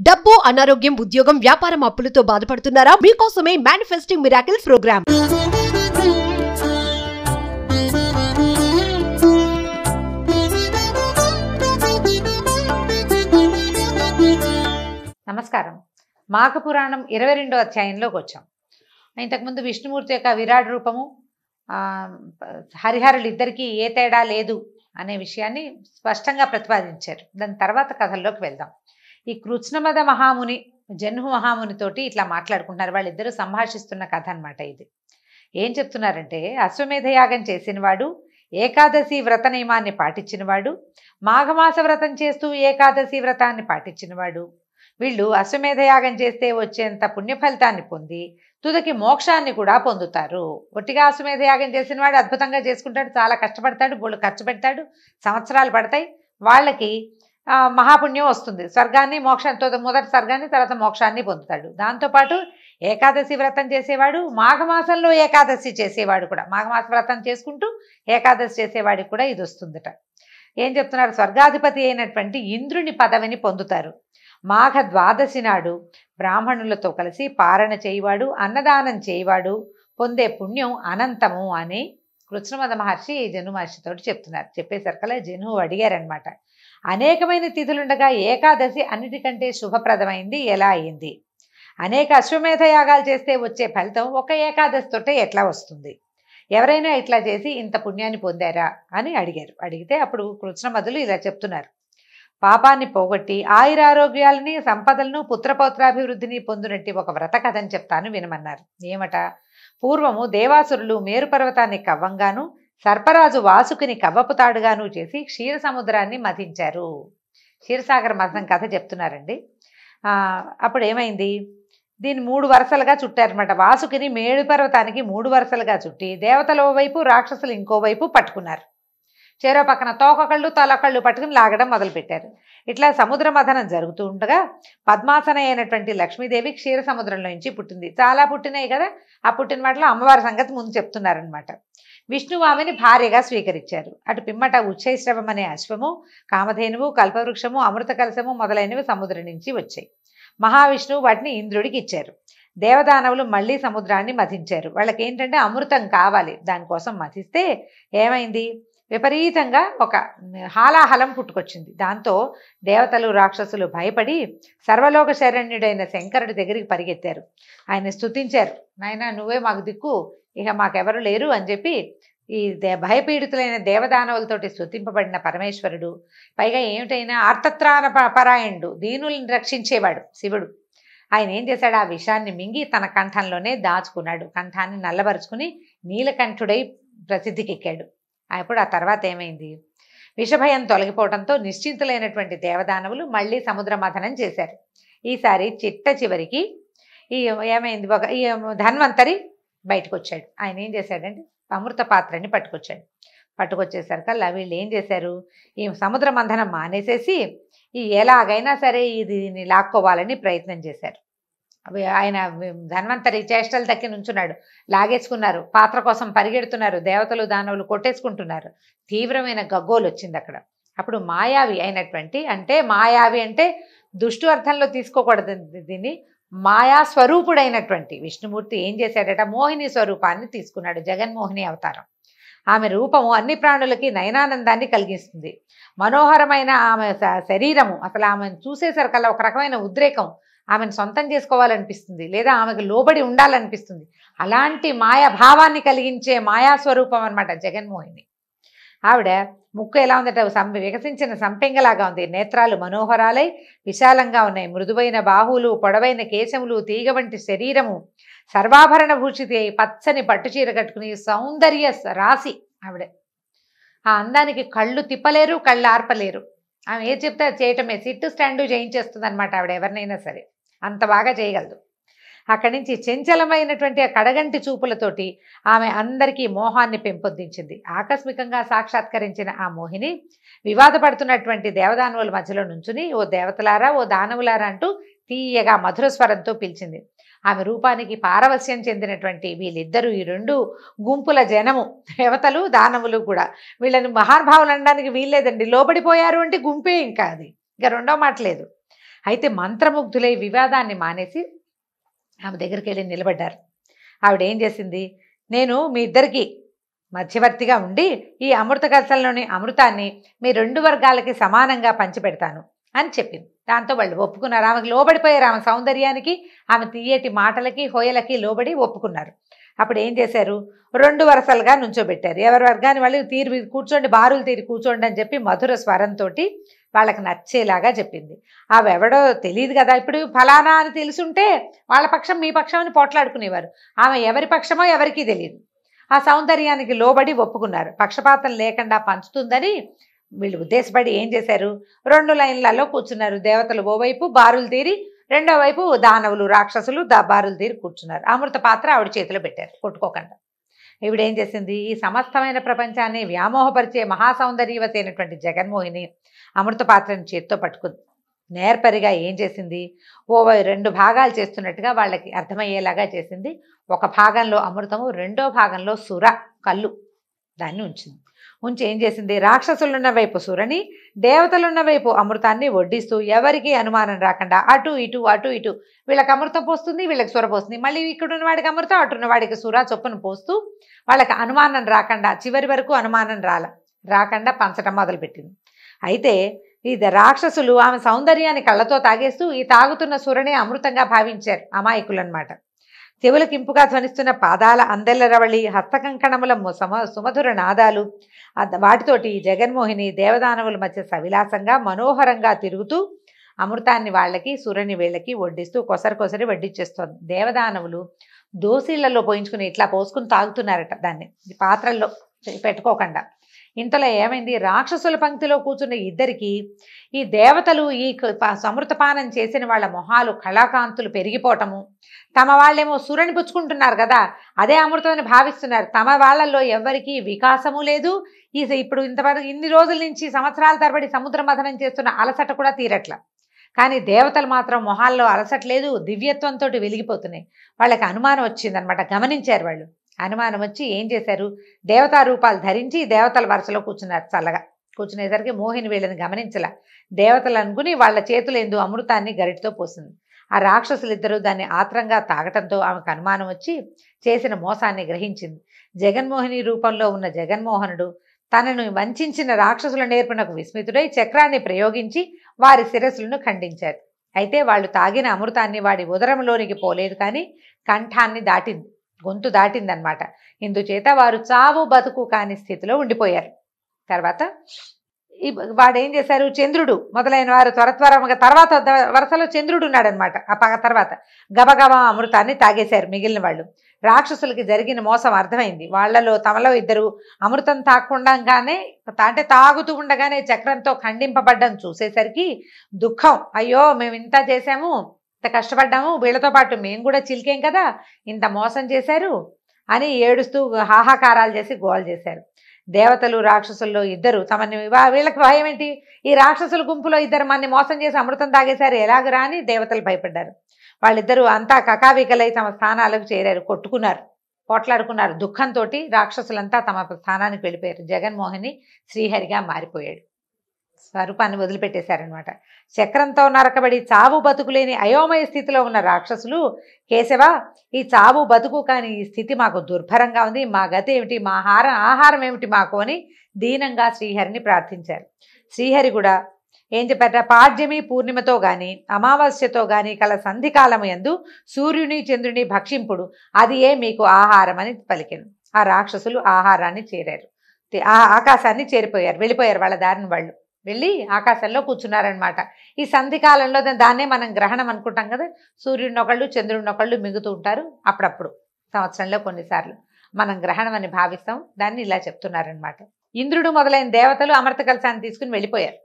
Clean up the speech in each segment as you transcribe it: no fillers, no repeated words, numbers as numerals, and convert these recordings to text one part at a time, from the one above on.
డబ్బు, అనారోగ్యం, ఉద్యోగం, వ్యాపారం, అప్పులతో బాధపడుతున్నారా? మీకోసమే మేనిఫెస్టింగ్ మిరాకిల్స్ ప్రోగ్రామ్. నమస్కారం. మాఘ పురాణం 22వ అధ్యాయంలోకి వచ్చాం. ఇంతకుముందు విష్ణుమూర్తి యొక్క విరాట్ రూపము, హరిహరులు ఇద్దరికీ ఏ తేడా లేదు అనే విషయాన్ని స్పష్టంగా ప్రతిపాదించారు. దాని తర్వాత కథల్లోకి వెళ్దాం. ఈ కృత్స్నమద మహాముని జన్హు మహామునితోటి ఇట్లా మాట్లాడుకుంటున్నారు. వాళ్ళిద్దరూ సంభాషిస్తున్న కథ అనమాట ఇది. ఏం చెప్తున్నారంటే, అశ్వమేధ యాగం చేసినవాడు, ఏకాదశి వ్రత నియమాన్ని పాటించినవాడు, మాఘమాస వ్రతం చేస్తూ ఏకాదశి వ్రతాన్ని పాటించినవాడు, వీళ్ళు అశ్వమేధ యాగం చేస్తే వచ్చేంత పుణ్యఫలితాన్ని పొంది తుదకి మోక్షాన్ని కూడా పొందుతారు. ఒట్టిగా అశ్వమేధ యాగం చేసిన వాడు అద్భుతంగా చేసుకుంటాడు, చాలా కష్టపడతాడు, బోళ్ళు ఖర్చు పెడతాడు, సంవత్సరాలు పడతాయి, వాళ్ళకి మహాపుణ్యం వస్తుంది. స్వర్గాన్ని, మోక్షంతో మొదటి స్వర్గాన్ని, తర్వాత మోక్షాన్ని పొందుతాడు. దాంతోపాటు ఏకాదశి వ్రతం చేసేవాడు, మాఘమాసంలో ఏకాదశి చేసేవాడు కూడా, మాఘమాస వ్రతం చేసుకుంటూ ఏకాదశి చేసేవాడికి కూడా ఇది వస్తుందట. ఏం చెప్తున్నారు? స్వర్గాధిపతి అయినటువంటి ఇంద్రుని పదవిని పొందుతారు. మాఘ ద్వాదశి నాడు బ్రాహ్మణులతో కలిసి పారణ చేయవాడు, అన్నదానం చేయవాడు పొందే పుణ్యం అనంతము అని కృత్స్నమద మహర్షి జన్హు మహర్షితోటి చెప్తున్నారు. చెప్పేసరికల్లా జన్హు అడిగారనమాట, అనేకమైన తిథులుండగా ఏకాదశి అన్నిటికంటే శుభప్రదమైంది ఎలా అయింది? అనేక అశ్వమేధ యాగాలు చేస్తే వచ్చే ఫలితం ఒక ఏకాదశితోటే ఎట్లా వస్తుంది? ఎవరైనా ఇట్లా చేసి ఇంత పుణ్యాన్ని పొందారా అని అడిగారు. అడిగితే అప్పుడు కృత్స్నమదులు ఇలా చెప్తున్నారు. పాపాన్ని పోగొట్టి ఆయురారోగ్యాలని, సంపదలను, పుత్రపౌత్రాభివృద్ధిని పొందినట్టి ఒక వ్రత కథని చెప్తాను వినమన్నారు. ఏమట? పూర్వము దేవాసురులు మేరు పర్వతాన్ని కవ్వంగాను, సర్పరాజు వాసుకిని కవ్వపు తాడుగాను చేసి క్షీర సముద్రాన్ని మథించారు. క్షీరసాగర మథనం కథ చెప్తున్నారండి. అప్పుడు ఏమైంది? దీన్ని 3 వరుసలుగా చుట్టారనమాట. వాసుకిని మేరు పర్వతానికి 3 వరుసలుగా చుట్టి దేవతల వైపు, రాక్షసులు ఇంకోవైపు పట్టుకున్నారు. చెరో పక్కన తోకకళ్ళు, తలకళ్ళు పట్టుకుని లాగడం మొదలుపెట్టారు. ఇట్లా సముద్ర మథనం జరుగుతూ ఉండగా పద్మాసన అయినటువంటి లక్ష్మీదేవి క్షీర సముద్రంలో నుంచి పుట్టింది. చాలా పుట్టినాయి కదా, ఆ పుట్టిన వాటిలో అమ్మవారి సంగతి ముందు చెప్తున్నారనమాట. విష్ణువు ఆమెని భార్యగా స్వీకరించారు. అటు పిమ్మట ఉచ్చైశ్రవం అనే అశ్వము, కామధేనువు, కల్పవృక్షము, అమృత కలశము మొదలైనవి సముద్రం నుంచి వచ్చాయి. మహావిష్ణువు వాటిని ఇంద్రుడికి ఇచ్చారు. దేవదానవులు మళ్ళీ సముద్రాన్ని మథించారు. వాళ్ళకి ఏంటంటే అమృతం కావాలి. దానికోసం మథిస్తే ఏమైంది? విపరీతంగా ఒక హాలాహలం పుట్టుకొచ్చింది. దాంతో దేవతలు, రాక్షసులు భయపడి సర్వలోక శరణ్యుడైన శంకరుడి దగ్గరికి పరిగెత్తారు. ఆయన స్తుతించారు. నాయనా, నువ్వే మాకు దిక్కు, ఇక మాకెవరు లేరు అని చెప్పి ఈ భయపీడితులైన దేవదానవులతోటి స్తుతింపబడిన పరమేశ్వరుడు, పైగా ఏమిటైనా ఆర్తత్రాణ పరాయణుడు, దీనుల్ని రక్షించేవాడు శివుడు, ఆయన ఏం చేశాడు? ఆ విషాన్ని మింగి తన కంఠంలోనే దాచుకున్నాడు. కంఠాన్ని నల్లబరుచుకుని నీలకంఠుడై ప్రసిద్ధికెక్కాడు. అప్పుడు ఆ తర్వాత ఏమైంది? విషభయం తొలగిపోవడంతో నిశ్చింతులైనటువంటి దేవదానవులు మళ్ళీ సముద్ర మథనం చేశారు. ఈసారి చిట్ట చివరికి ఏమైంది? ఈ ధన్వంతరి బయటకు వచ్చాడు. ఆయన ఏం చేశాడంటే అమృత పాత్రని పట్టుకొచ్చాడు. పట్టుకొచ్చేసరికల్లా వీళ్ళు ఏం చేశారు? ఈ సముద్ర మంథనం మానేసేసి ఎలాగైనా సరే దీన్ని లాక్కోవాలని ప్రయత్నం చేశారు. ఆయన ధన్వంతరి చేష్టలు దక్కి నుంచున్నాడు. లాగేసుకున్నారు, పాత్ర కోసం పరిగెడుతున్నారు, దేవతలు దానవులు కొట్టేసుకుంటున్నారు. తీవ్రమైన గగ్గోలు వచ్చింది అక్కడ. అప్పుడు మాయావి అయినటువంటి, మాయావి అంటే దుష్టు అర్థంలో తీసుకోకూడదు దీన్ని, మాయా స్వరూపుడైనటువంటి విష్ణుమూర్తి ఏం చేశాడట? మోహిని స్వరూపాన్ని తీసుకున్నాడు. జగన్మోహిని అవతారం. ఆమె రూపము అన్ని ప్రాణులకి నయనానందాన్ని కలిగిస్తుంది. మనోహరమైన ఆమె శరీరము, అసలు ఆమెను చూసేసరికల్లా ఒక రకమైన ఉద్రేకం, ఆమెను సొంతం చేసుకోవాలనిపిస్తుంది, లేదా ఆమెకు లోబడి ఉండాలనిపిస్తుంది. అలాంటి మాయా భావాన్ని కలిగించే మాయాస్వరూపం అనమాట జగన్మోహిని. ఆవిడ ముక్కు ఎలా ఉందట? వికసించిన సంపెంగలాగా ఉంది. నేత్రాలు మనోహరాలై విశాలంగా ఉన్నాయి. మృదువైన బాహువులు, పొడవైన కేశములు, తీగ వంటి శరీరము, సర్వాభరణ భూషితి అయి పచ్చని పట్టుచీర కట్టుకుని సౌందర్య రాశి ఆవిడ. ఆ అందానికి కళ్ళు తిప్పలేరు, కళ్ళు ఆర్పలేరు. ఆమె ఏది చెప్తే అది చేయటమే, సిట్టు స్టాండు చేయించేస్తుంది అనమాట ఆవిడ. ఎవరినైనా సరే అంత బాగా చేయగలదు. అక్కడి నుంచి చంచలమైనటువంటి ఆ కడగంటి చూపులతోటి ఆమె అందరికీ మోహాన్ని పెంపొందించింది. ఆకస్మికంగా సాక్షాత్కరించిన ఆ మోహిని వివాదపడుతున్నటువంటి దేవదానవుల మధ్యలో నుంచుని, ఓ దేవతలారా, ఓ దానవులారా అంటూ తీయగా మధుర స్వరంతో పిలిచింది. ఆమె రూపానికి పారవస్యం చెందినటువంటి వీళ్ళిద్దరూ, ఈ 2 గుంపుల జనము, దేవతలు దానవులు కూడా, వీళ్ళని మహానుభావులు అనడానికి వీల్లేదండి. లోబడిపోయారు అంటే గుంపే, ఇంకా అది ఇంకా రెండో మాట లేదు. అయితే మంత్రముగ్ధులై వివాదాన్ని మానేసి ఆమె దగ్గరికి వెళ్ళి నిలబడ్డారు. ఆవిడ ఏం చేసింది, నేను మీ ఇద్దరికి మధ్యవర్తిగా ఉండి ఈ అమృత కలశంలోని అమృతాన్ని మీ 2 వర్గాలకి సమానంగా పంచిపెడతాను అని చెప్పింది. దాంతో వాళ్ళు ఒప్పుకున్నారు. ఆమెకు లోబడిపోయారు. ఆమె సౌందర్యానికి, ఆమె తీయటి మాటలకి, హోయలకి లోబడి ఒప్పుకున్నారు. అప్పుడు ఏం చేశారు, 2 వరసలుగా నుంచోబెట్టారు. ఎవరి వర్గాన్ని వాళ్ళు కూర్చోండి, బారులు తీరి కూర్చోండి అని చెప్పి మధుర స్వరంతో వాళ్ళకి నచ్చేలాగా చెప్పింది. అవి ఎవడో తెలియదు కదా, ఇప్పుడు ఫలానా అని తెలుసుంటే వాళ్ళ పక్షం మీ పక్షం అని పోట్లాడుకునేవారు. ఆమె ఎవరి పక్షమో ఎవరికీ తెలియదు. ఆ సౌందర్యానికి లోబడి ఒప్పుకున్నారు. పక్షపాతం లేకుండా పంచుతుందని వీళ్ళు ఉద్దేశపడి ఏం చేశారు, 2 లైన్లలో కూర్చున్నారు. దేవతలు ఓవైపు బారులు తీరి, రెండో వైపు దానవులు రాక్షసులు బారులు తీరి కూర్చున్నారు. అమృత పాత్ర ఆవిడ చేతిలో పెట్టారు కొట్టుకోకుండా. ఈవిడేం చేసింది, ఈ సమస్తమైన ప్రపంచాన్ని వ్యామోహపరిచే మహాసౌందర్యవతి అయినటువంటి జగన్మోహిని అమృత పాత్రని చేత్తో పట్టుకుంది. నేర్పరిగా ఏం చేసింది, 2 భాగాలు చేస్తున్నట్టుగా వాళ్ళకి అర్థమయ్యేలాగా చేసింది. ఒక భాగంలో అమృతము, రెండో భాగంలో సుర కళ్ళు దాన్ని ఉంచింది. ఉంచి ఏం చేసింది, రాక్షసులున్న వైపు సురని, దేవతలున్న వైపు అమృతాన్ని వడ్డిస్తూ ఎవరికి అనుమానం రాకుండా అటు ఇటు అటు ఇటు వీళ్ళకి అమృతం పోస్తుంది, వీళ్ళకి సుర పోస్తుంది, మళ్ళీ ఇక్కడున్న వాడికి అమృతం, అటున్న వాడికి సుర చొప్పున పోస్తూ వాళ్ళకి అనుమానం రాకుండా, చివరి వరకు అనుమానం రాకుండా పంచటం మొదలుపెట్టింది. అయితే ఇది రాక్షసులు ఆమె సౌందర్యాన్ని కళ్ళతో తాగేస్తూ ఈ తాగుతున్న సురనే అమృతంగా భావించారు. అమాయకులు అన్నమాట. చెవులకింపుగా ధ్వనిస్తున్న పాదాల అందెల రవళి, హస్తకంకణముల సుమధుర నాదాలు, వాటితోటి జగన్మోహిని దేవదానవుల మధ్య సవిలాసంగా మనోహరంగా తిరుగుతూ అమృతాన్ని వాళ్ళకి, సురని వీళ్ళకి వడ్డిస్తూ కొసరి వడ్డిచ్చేస్తోంది. దేవదానవులు దోసిళ్లలో పోయించుకుని ఇట్లా పోసుకుని తాగుతున్నారట దాన్ని, పాత్రల్లో పెట్టుకోకుండా. ఇంతలో ఏమైంది, రాక్షసుల పంక్తిలో కూర్చున్న ఇద్దరికి ఈ దేవతలు ఈ అమృతపానం చేసిన వాళ్ళ మొహాలు కళాకాంతులు పెరిగిపోవటము, తమ వాళ్ళేమో సురని పుచ్చుకుంటున్నారు కదా, అదే అమృతమని భావిస్తున్నారు. తమ వాళ్ళల్లో ఎవరికీ వికాసము లేదు. ఇప్పుడు ఇంతవరకు ఇన్ని రోజుల నుంచి సంవత్సరాల తరబడి సముద్ర మథనం చేస్తున్న అలసట కూడా తీరట్ల. కానీ దేవతలు మాత్రం మొహాల్లో అలసట లేదు, దివ్యత్వంతో వెలిగిపోతున్నాయి. వాళ్ళకి అనుమానం వచ్చిందనమాట. గమనించారు వాళ్ళు. అనుమానం వచ్చి ఏం చేశారు, దేవతా రూపాలు ధరించి దేవతల వరుసలో కూర్చున్నారు. చల్లగా కూర్చునేసరికి మోహిని వీళ్ళని గమనించలా. దేవతలు అనుకుని వాళ్ళ చేతులు ఎందు అమృతాన్ని గరిటితో పోసింది. ఆ రాక్షసులిద్దరూ దాన్ని ఆత్రంగా తాగటంతో ఆమెకు అనుమానం వచ్చి చేసిన మోసాన్ని గ్రహించింది. జగన్మోహిని రూపంలో ఉన్న జగన్మోహనుడు తనను వంచిన రాక్షసుల నేర్పునకు విస్మితుడై చక్రాన్ని ప్రయోగించి వారి శిరస్సులను ఖండించారు. అయితే వాళ్ళు తాగిన అమృతాన్ని వాడి ఉదరంలోనికి పోలేదు, కానీ కంఠాన్ని దాటింది, గొంతు దాటిందనమాట. ఇందుచేత వారు చావు బతుకు కాని స్థితిలో ఉండిపోయారు. తర్వాత వాడేం చేశారు, చంద్రుడు మొదలైన వారు త్వరగా తర్వాత వరుసలో చంద్రుడు ఉన్నాడనమాట. ఆ తర్వాత గబగబా అమృతాన్ని తాగేశారు మిగిలిన వాళ్ళు. రాక్షసులకి జరిగిన మోసం అర్థమైంది. వాళ్ళలో తమలో ఇద్దరు అమృతం తాగకుండానే, అంటే తాగుతూ ఉండగానే చక్రంతో ఖండింపబడ్డం చూసేసరికి దుఃఖం, అయ్యో మేము ఇంత చేశాము, ఇంత కష్టపడ్డాము, వీళ్ళతో పాటు మేము కూడా చిలికేం కదా, ఇంత మోసం చేశారు అని ఏడుస్తూ హాహాకారాలు చేసి గోల్ చేశారు. దేవతలు రాక్షసుల్లో ఇద్దరు తమని, వీళ్ళకి భయం ఏంటి, ఈ రాక్షసుల గుంపులో ఇద్దరు మన్ని మోసం చేసి అమృతం తాగేశారు, ఎలాగరా అని దేవతలు భయపడ్డారు. వాళ్ళిద్దరూ అంతా కకావికలై తమ స్థానాలకు చేరారు, కొట్టుకున్నారు, పోట్లాడుకున్నారు. దుఃఖంతో రాక్షసులంతా తమ స్థానానికి వెళ్ళిపోయారు. జగన్మోహిని శ్రీహరిగా మారిపోయాడు, స్వరూపాన్ని వదిలిపెట్టేశారనమాట. చక్రంతో నరకబడి చావు బతుకులేని అయోమయ స్థితిలో ఉన్న రాక్షసులు, కేశవ ఈ చావు బతుకు కాని ఈ స్థితి మాకు దుర్భరంగా ఉంది, మా గతి ఏమిటి, మా ఆహారం ఏమిటి మాకు అని దీనంగా శ్రీహరిని ప్రార్థించారు. శ్రీహరి కూడా ఏం చెప్పారట, పాడ్యమి పూర్ణిమతో గాని అమావాస్యతో గాని కల సంధికాలము యందు సూర్యుని చంద్రుని భక్షింపుడు, అది మీకు ఆహారం అని పలికెను. ఆ రాక్షసులు ఆహారాన్ని చేరారు, ఆకాశాన్ని చేరిపోయారు, వెళ్ళిపోయారు. వాళ్ళ దారిని వాళ్ళు వెళ్ళి ఆకాశంలో కూర్చున్నారనమాట. ఈ సంధికాలంలో దాన్నే మనం గ్రహణం అనుకుంటాం కదా, సూర్యుడిని ఒకళ్ళు చంద్రుడిని ఒకళ్ళు మిగుతూ ఉంటారు. అప్పుడప్పుడు సంవత్సరంలో కొన్నిసార్లు మనం గ్రహణం అని భావిస్తాం. దాన్ని ఇలా చెప్తున్నారనమాట. ఇంద్రుడు మొదలైన దేవతలు అమృత కలశాన్ని తీసుకుని వెళ్ళిపోయారు.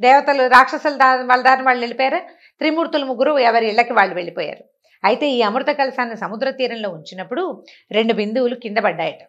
దేవతలు రాక్షసులు వాళ్ళ దారిని వాళ్ళు వెళ్ళిపోయారు. త్రిమూర్తులు ముగ్గురు ఎవరి ఇళ్ళకి వాళ్ళు వెళ్ళిపోయారు. అయితే ఈ అమృత కలశాన్ని సముద్ర తీరంలో ఉంచినప్పుడు 2 బిందువులు కింద పడ్డాయట.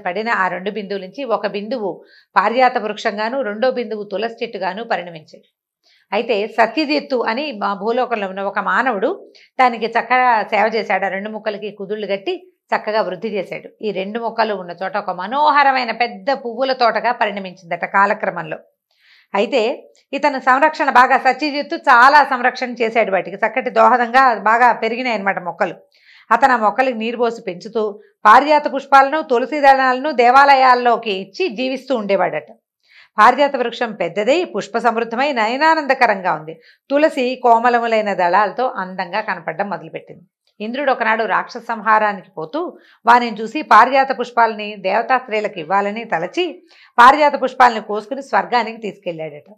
పడిన ఆ 2 బిందువుల నుంచి ఒక బిందువు పారిజాత వృక్షంగాను, రెండో బిందువు తులసి చెట్టుగాను పరిణమించాయి. అయితే సత్యజిత్తు అని మా భూలోకంలో ఉన్న ఒక మానవుడు దానికి చక్కగా సేవ చేశాడు. ఆ 2 మొక్కలకి కుదుళ్ళు కట్టి చక్కగా వృద్ధి చేశాడు. ఈ 2 మొక్కలు ఉన్న చోట ఒక మనోహరమైన పెద్ద పువ్వుల తోటగా పరిణమించిందట కాలక్రమంలో. అయితే ఇతను సంరక్షణ బాగా సత్యజిత్తు చాలా సంరక్షణ చేశాడు, వాటికి చక్కటి దోహదంగా బాగా పెరిగినాయి అన్నమాట మొక్కలు. అతను ఆ మొక్కలకు నీరు పోసి పెంచుతూ పారిజాత పుష్పాలను తులసి దళాలను దేవాలయాల్లోకి ఇచ్చి జీవిస్తూ ఉండేవాడట. పారిజాత వృక్షం పెద్దదై పుష్ప సమృద్ధమై నయనానందకరంగా ఉంది. తులసి కోమలములైన దళాలతో అందంగా కనపడడం మొదలుపెట్టింది. ఇంద్రుడు ఒకనాడు రాక్షస సంహారానికి పోతూ వారిని చూసి పారిజాత పుష్పాలని దేవతా స్త్రీలకు ఇవ్వాలని తలచి పారిజాత పుష్పాలని కోసుకుని స్వర్గానికి తీసుకెళ్లాడట.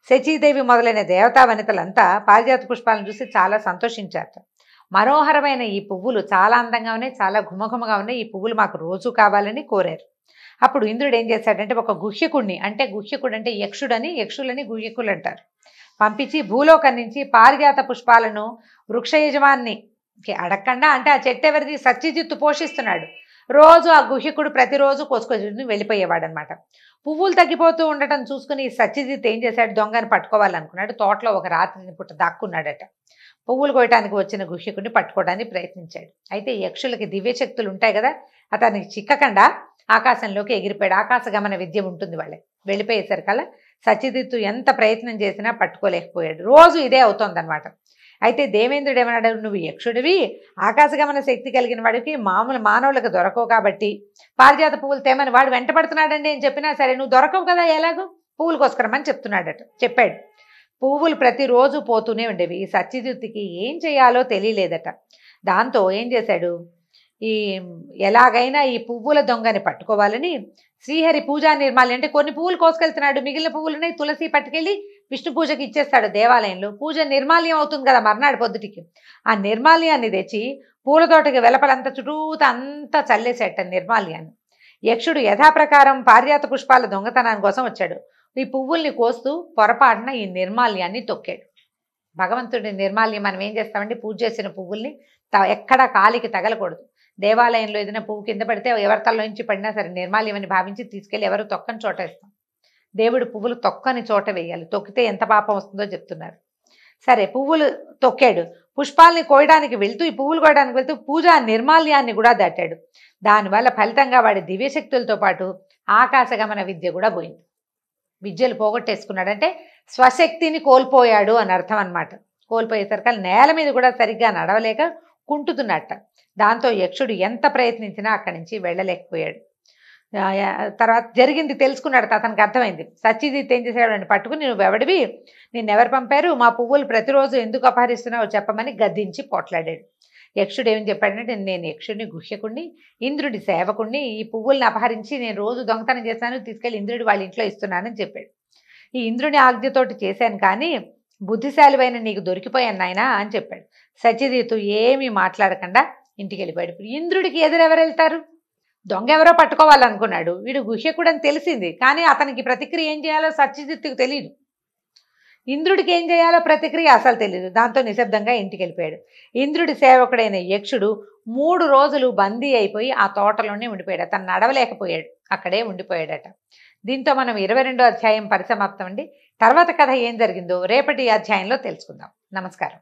శచీదేవి మొదలైన దేవతా వనితలంతా పారిజాత పుష్పాలను చూసి చాలా సంతోషించారట. మనోహరమైన ఈ పువ్వులు చాలా అందంగా ఉన్నాయి, చాలా ఘుమఘుమగా ఉన్నాయి, ఈ పువ్వులు మాకు రోజు కావాలని కోరారు. అప్పుడు ఇంద్రుడు ఏం చేశాడంటే ఒక గుహ్యకుడిని, అంటే గుహ్యకుడు అంటే యక్షులని గుహ్యకులు అంటారు, పంపించి భూలోకం నుంచి పారిజాత పుష్పాలను వృక్ష యజమాన్ని అడగకుండా, అంటే ఆ చెట్టు ఎవరిది, సత్యజిత్తు పోషిస్తున్నాడు, రోజు ఆ గుహ్యకుడు ప్రతిరోజు కోసుకొని వెళ్ళిపోయేవాడు అనమాట. పువ్వులు తగ్గిపోతూ ఉండటం చూసుకుని సత్యజిత్ ఏం చేశాడు, దొంగని పట్టుకోవాలనుకున్నాడు. తోటలో ఒక రాత్రి పూట దాక్కున్నాడట. పువ్వులు కోయటానికి వచ్చిన గుహ్యకుడిని పట్టుకోవడానికి ప్రయత్నించాడు. అయితే యక్షులకి దివ్యశక్తులు ఉంటాయి కదా, అతనికి చిక్కకుండా ఆకాశంలోకి ఎగిరిపోయాడు. ఆకాశగమన విద్య ఉంటుంది వాళ్ళకి. వెళ్ళిపోయేసరికల్లా సత్యజిత్తు ఎంత ప్రయత్నం చేసినా పట్టుకోలేకపోయాడు. రోజు ఇదే అవుతోందనమాట. అయితే దేవేంద్రుడు ఏమన్నాడు, నువ్వు యక్షుడివి, ఆకాశగమన శక్తి కలిగిన వాడికి మామూలు మానవులకు దొరకవు కాబట్టి పారిజాత పువ్వులు తేమని వాడు వెంటపడుతున్నాడండి అని చెప్పినా సరే నువ్వు దొరకవు కదా, ఎలాగో పువ్వులు కోసుకురమని చెప్పాడు. పువ్వులు ప్రతిరోజు పోతూనే ఉండేవి. ఈ సత్యజిత్తుకి ఏం చేయాలో తెలియలేదట. దాంతో ఏం చేశాడు, ఎలాగైనా ఈ పువ్వుల దొంగని పట్టుకోవాలని శ్రీహరి పూజా నిర్మాల్యం, అంటే కొన్ని పువ్వులు కోసుకెళ్తున్నాడు, మిగిలిన పువ్వులున్నాయి తులసి పట్టుకెళ్ళి విష్ణు పూజకి ఇచ్చేస్తాడు దేవాలయంలో. పూజ నిర్మాల్యం అవుతుంది కదా మర్నాడు పొద్దుటికి. ఆ నిర్మాల్యాన్ని తెచ్చి పూలతోటకి వెలపలంతా చుట్టూతా అంతా చల్లేసేట నిర్మాల్యాన్ని. యక్షుడు యథాప్రకారం పారిజాత పుష్పాల దొంగతనాని కోసం వచ్చాడు. ఈ పువ్వుల్ని కోస్తూ పొరపాటున ఈ నిర్మాల్యాన్ని తొక్కాడు. భగవంతుడి నిర్మాల్యం మనం ఏం చేస్తామంటే పూజ చేసిన పువ్వుల్ని ఎక్కడా కాలికి తగలకూడదు. దేవాలయంలో ఏదైనా పువ్వు కింద పడితే ఎవరి తల నుంచి పడినా సరే నిర్మాల్యం అని భావించి తీసుకెళ్ళి ఎవరు తొక్కని చోట వేస్తాం. దేవుడు పువ్వులు తొక్కని చోట వేయాలి, తొక్కితే ఎంత పాపం వస్తుందో చెప్తున్నారు. సరే పువ్వులు తొక్కాడు. పుష్పాలని కోయడానికి వెళ్తూ, ఈ పువ్వులు కోయడానికి వెళ్తూ పూజా నిర్మాల్యాన్ని కూడా దాటాడు. దానివల్ల ఫలితంగా వాడి దివ్యశక్తులతో పాటు ఆకాశగమన విద్య కూడా పోయింది. విద్యలు పోగొట్టేసుకున్నాడు, అంటే స్వశక్తిని కోల్పోయాడు అని అర్థం అనమాట. కోల్పోయేసరికి నేల మీద కూడా సరిగ్గా నడవలేక కుంటుతున్నట్ట. దాంతో యక్షుడు ఎంత ప్రయత్నించినా అక్కడి నుంచి వెళ్ళలేకపోయాడు. తర్వాత జరిగింది తెలుసుకున్నాడు. అతనికి అర్థమైంది. సత్యజిత్ ఏం చేశాడు, పట్టుకుని నువ్వెవడివి, నిన్నెవరు పంపారు, మా పువ్వులు ప్రతిరోజు ఎందుకు అపహరిస్తున్నావో చెప్పమని గద్దించి పోట్లాడాడు. యక్షుడు ఏమని చెప్పాడంటే, నేను యక్షుడిని గుహ్యకుడిని, ఇంద్రుడి సేవకుడిని, ఈ పువ్వుల్ని అపహరించి నేను రోజు దొంగతనం చేశాను, తీసుకెళ్ళి ఇంద్రుడి వాళ్ళ ఇంట్లో ఇస్తున్నానని చెప్పాడు. ఈ ఇంద్రుని ఆజ్ఞతోటి చేశాను కానీ బుద్ధిశాలివైన నీకు దొరికిపోయాను నాయనా అని చెప్పాడు. సత్యజిత్తు ఏమీ మాట్లాడకుండా ఇంటికి వెళ్ళిపోయాడు. ఇప్పుడు ఇంద్రుడికి ఎదురెవరు వెళ్తారు, దొంగ ఎవరో పట్టుకోవాలనుకున్నాడు, వీడు గుహ్యకుడు అని తెలిసింది, కానీ అతనికి ప్రతిక్రియ ఏం చేయాలో సత్యజిత్తుకు తెలియదు. ఇంద్రుడికి ఏం చేయాలో ప్రతిక్రియ అసలు తెలియదు. దాంతో నిశ్శబ్దంగా ఇంటికి వెళ్ళిపోయాడు. ఇంద్రుడి సేవకుడైన యక్షుడు 3 రోజులు బందీ అయిపోయి ఆ తోటలోనే ఉండిపోయాడు. అతను నడవలేకపోయాడు, అక్కడే ఉండిపోయాడట. దీంతో మనం 22వ అధ్యాయం పరిసమాప్తం అండి. తర్వాత కథ ఏం జరిగిందో రేపటి అధ్యాయంలో తెలుసుకుందాం. నమస్కారం.